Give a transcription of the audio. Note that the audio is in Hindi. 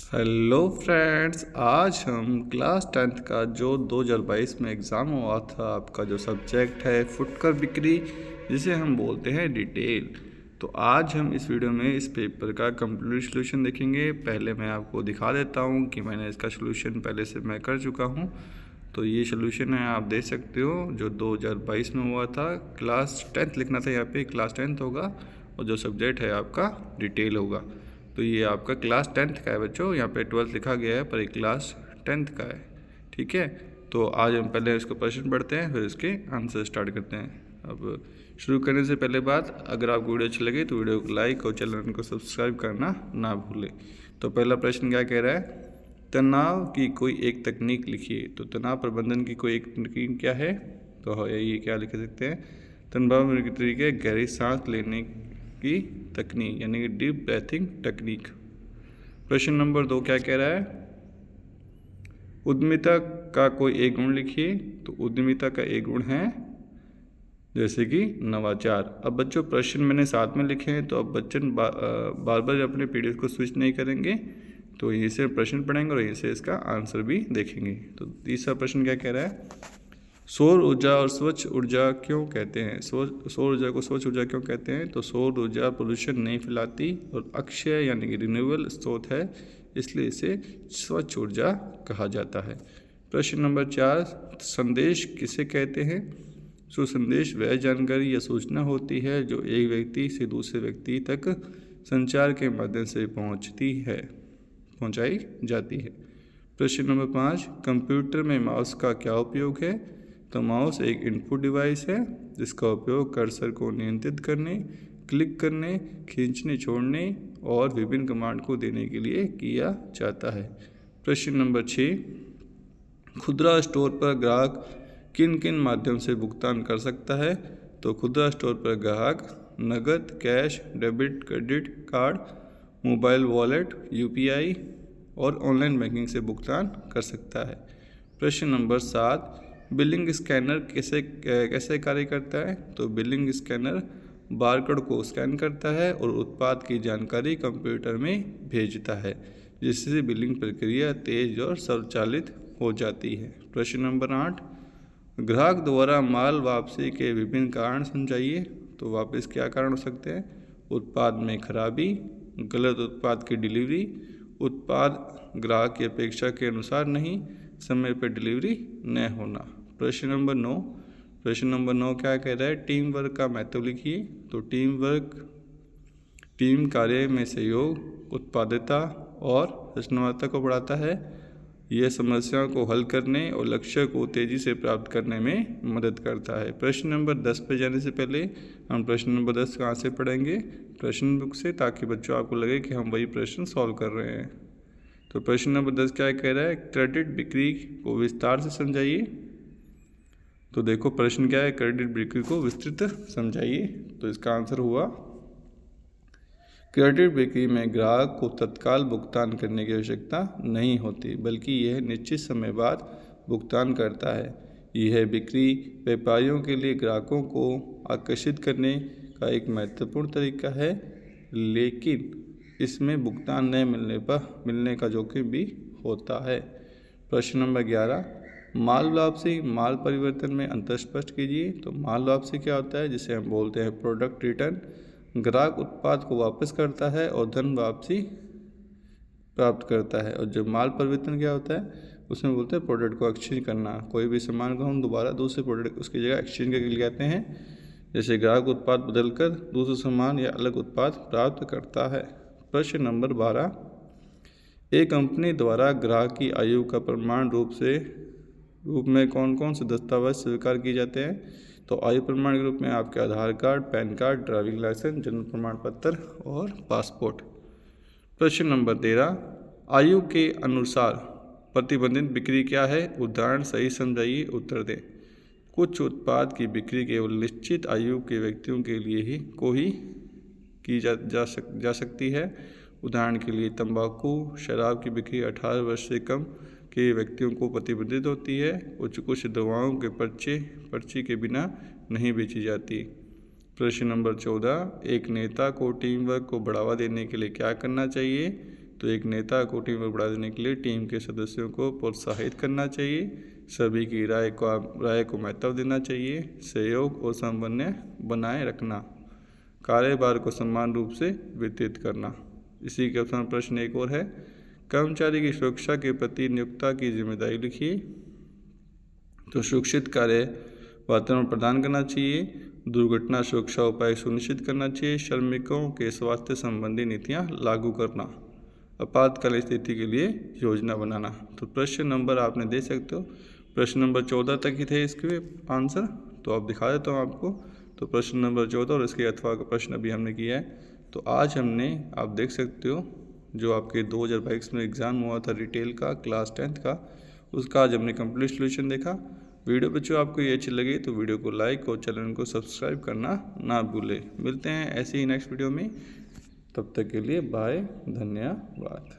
हेलो फ्रेंड्स, आज हम क्लास 10th का जो 2022 में एग्ज़ाम हुआ था, आपका जो सब्जेक्ट है फुटकर बिक्री, जिसे हम बोलते हैं डिटेल। तो आज हम इस वीडियो में इस पेपर का कंप्लीट सॉल्यूशन देखेंगे। पहले मैं आपको दिखा देता हूं कि मैंने इसका सॉल्यूशन पहले से मैं कर चुका हूं। तो ये सॉल्यूशन है, आप देख सकते हो, जो 2022 में हुआ था। क्लास 10th लिखना था, यहाँ पे क्लास 10th होगा और जो सब्जेक्ट है आपका डिटेल होगा। तो ये आपका क्लास 10th का है बच्चों, यहाँ पे 12th लिखा गया है पर ये क्लास 10th का है। ठीक है, तो आज हम पहले इसको प्रश्न पढ़ते हैं, फिर इसके आंसर स्टार्ट करते हैं। अब शुरू करने से पहले बात, अगर आपको वीडियो अच्छी लगे तो वीडियो को लाइक और चैनल को सब्सक्राइब करना ना भूलें। तो पहला प्रश्न क्या कह रहा है, तनाव की कोई एक तकनीक लिखिए। तो तनाव प्रबंधन की कोई एक तकनीक क्या है, तो ये क्या लिख सकते हैं, तनाव के तरीके गहरी सांस लेने की तकनीक, यानी कि डीप ब्रीथिंग टेक्निक। प्रश्न नंबर 2 क्या कह रहा है, उद्यमिता का कोई एक गुण लिखिए। तो उद्यमिता का एक गुण है जैसे कि नवाचार। अब बच्चों प्रश्न मैंने साथ में लिखे हैं, तो अब बच्चन बार बार अपने पीडीएफ को स्विच नहीं करेंगे, तो यहीं से प्रश्न पढ़ेंगे और यहीं से इसका आंसर भी देखेंगे। तो तीसरा प्रश्न क्या कह रहा है, सौर ऊर्जा और स्वच्छ ऊर्जा क्यों कहते हैं। सौर ऊर्जा को स्वच्छ ऊर्जा क्यों कहते हैं, तो सौर ऊर्जा पोल्यूशन नहीं फैलाती और अक्षय यानी कि रिन्यूएबल स्रोत है, इसलिए इसे स्वच्छ ऊर्जा कहा जाता है। प्रश्न नंबर 4, संदेश किसे कहते हैं। सो संदेश वह जानकारी या सूचना होती है जो एक व्यक्ति से दूसरे व्यक्ति तक संचार के माध्यम से पहुंचाई जाती है। प्रश्न नंबर 5, कंप्यूटर में माउस का क्या उपयोग है। तो माउस एक इनपुट डिवाइस है जिसका उपयोग कर्सर को नियंत्रित करने, क्लिक करने, खींचने छोड़ने और विभिन्न कमांड को देने के लिए किया जाता है। प्रश्न नंबर 6, खुदरा स्टोर पर ग्राहक किन किन माध्यम से भुगतान कर सकता है। तो खुदरा स्टोर पर ग्राहक नकद, cash, debit, credit card, mobile wallet, UPI और ऑनलाइन बैंकिंग से भुगतान कर सकता है। प्रश्न नंबर 7, बिलिंग स्कैनर कैसे कार्य करता है। तो बिलिंग स्कैनर बारकोड को स्कैन करता है और उत्पाद की जानकारी कंप्यूटर में भेजता है, जिससे बिलिंग प्रक्रिया तेज और स्वचालित हो जाती है। प्रश्न नंबर 8, ग्राहक द्वारा माल वापसी के विभिन्न कारण समझाइए। तो वापस क्या कारण हो सकते हैं, उत्पाद में खराबी, गलत उत्पाद की डिलीवरी, उत्पाद ग्राहक की अपेक्षा के अनुसार नहीं, समय पर डिलीवरी न होना। प्रश्न नंबर 9 क्या कह रहा है, टीम वर्क का महत्व लिखिए। तो टीम कार्य में सहयोग, उत्पादकता और रचनात्मकता को बढ़ाता है। यह समस्याओं को हल करने और लक्ष्य को तेज़ी से प्राप्त करने में मदद करता है। प्रश्न नंबर 10 पे जाने से पहले हम प्रश्न नंबर 10 कहाँ से पढ़ेंगे, प्रश्न बुक से, ताकि बच्चों आपको लगे कि हम वही प्रश्न सॉल्व कर रहे हैं। तो प्रश्न नंबर 10 क्या कह रहा है, क्रेडिट बिक्री को विस्तार से समझाइए। तो देखो प्रश्न क्या है, क्रेडिट बिक्री को विस्तृत समझाइए। तो इसका आंसर हुआ, क्रेडिट बिक्री में ग्राहक को तत्काल भुगतान करने की आवश्यकता नहीं होती, बल्कि यह निश्चित समय बाद भुगतान करता है। यह बिक्री व्यापारियों के लिए ग्राहकों को आकर्षित करने का एक महत्वपूर्ण तरीका है, लेकिन इसमें भुगतान न मिलने का जोखिम भी होता है। प्रश्न नंबर 11, माल वापसी माल परिवर्तन में अंतर स्पष्ट कीजिए। तो माल वापसी क्या होता है, जिसे हम बोलते हैं प्रोडक्ट रिटर्न। ग्राहक उत्पाद को वापस करता है और धन वापसी प्राप्त करता है। और जो माल परिवर्तन क्या होता है, उसमें बोलते हैं प्रोडक्ट को एक्सचेंज करना। कोई भी सामान को हम दोबारा दूसरे प्रोडक्ट उसकी जगह एक्सचेंज करके ले आते हैं, जैसे ग्राहक उत्पाद बदलकर दूसरा सामान या अलग उत्पाद प्राप्त करता है। प्रश्न नंबर 12, एक कंपनी द्वारा ग्राहक की आयु का प्रमाण रूप में कौन कौन से दस्तावेज स्वीकार किए जाते हैं। तो आयु प्रमाण के रूप में आपके Aadhaar card, PAN card, driving licence, जन्म प्रमाण पत्र और पासपोर्ट। प्रश्न नंबर 13, आयु के अनुसार प्रतिबंधित बिक्री क्या है, उदाहरण सही समझाइए, उत्तर दें। कुछ उत्पाद की बिक्री केवल निश्चित आयु के व्यक्तियों के लिए ही की जा सकती है। उदाहरण के लिए तंबाकू, शराब की बिक्री 18 वर्ष से कम के व्यक्तियों को प्रतिबंधित होती है। कुछ दवाओं के पर्ची के बिना नहीं बेची जाती। प्रश्न नंबर 14, एक नेता को टीम वर्क को बढ़ावा देने के लिए क्या करना चाहिए। तो एक नेता को टीम को बढ़ा देने के लिए टीम के सदस्यों को प्रोत्साहित करना चाहिए, सभी की राय को महत्व देना चाहिए, सहयोग और समन्वय बनाए रखना, कार्यभार को समान रूप से वितरित करना। इसी के अवसर प्रश्न एक और है, कर्मचारी की सुरक्षा के प्रति नियोक्ता की जिम्मेदारी लिखिए। तो सुरक्षित कार्य वातावरण प्रदान करना चाहिए, दुर्घटना सुरक्षा उपाय सुनिश्चित करना चाहिए, श्रमिकों के स्वास्थ्य संबंधी नीतियां लागू करना, आपातकालीन स्थिति के लिए योजना बनाना। तो प्रश्न नंबर आपने दे सकते हो, प्रश्न नंबर 14 तक ही थे इसके आंसर, तो अब दिखा देता हूँ आपको। तो प्रश्न नंबर 14 और इसके अथवा का प्रश्न अभी हमने किया है। तो आज हमने, आप देख सकते हो, जो आपके 2022 में एग्ज़ाम हुआ था रिटेल का क्लास 10th का, उसका आज हमने कंप्लीट सोल्यूशन देखा। वीडियो बच्चों आपको ये अच्छी लगी तो वीडियो को लाइक और चैनल को सब्सक्राइब करना ना भूलें। मिलते हैं ऐसे ही नेक्स्ट वीडियो में, तब तक के लिए बाय, धन्यवाद।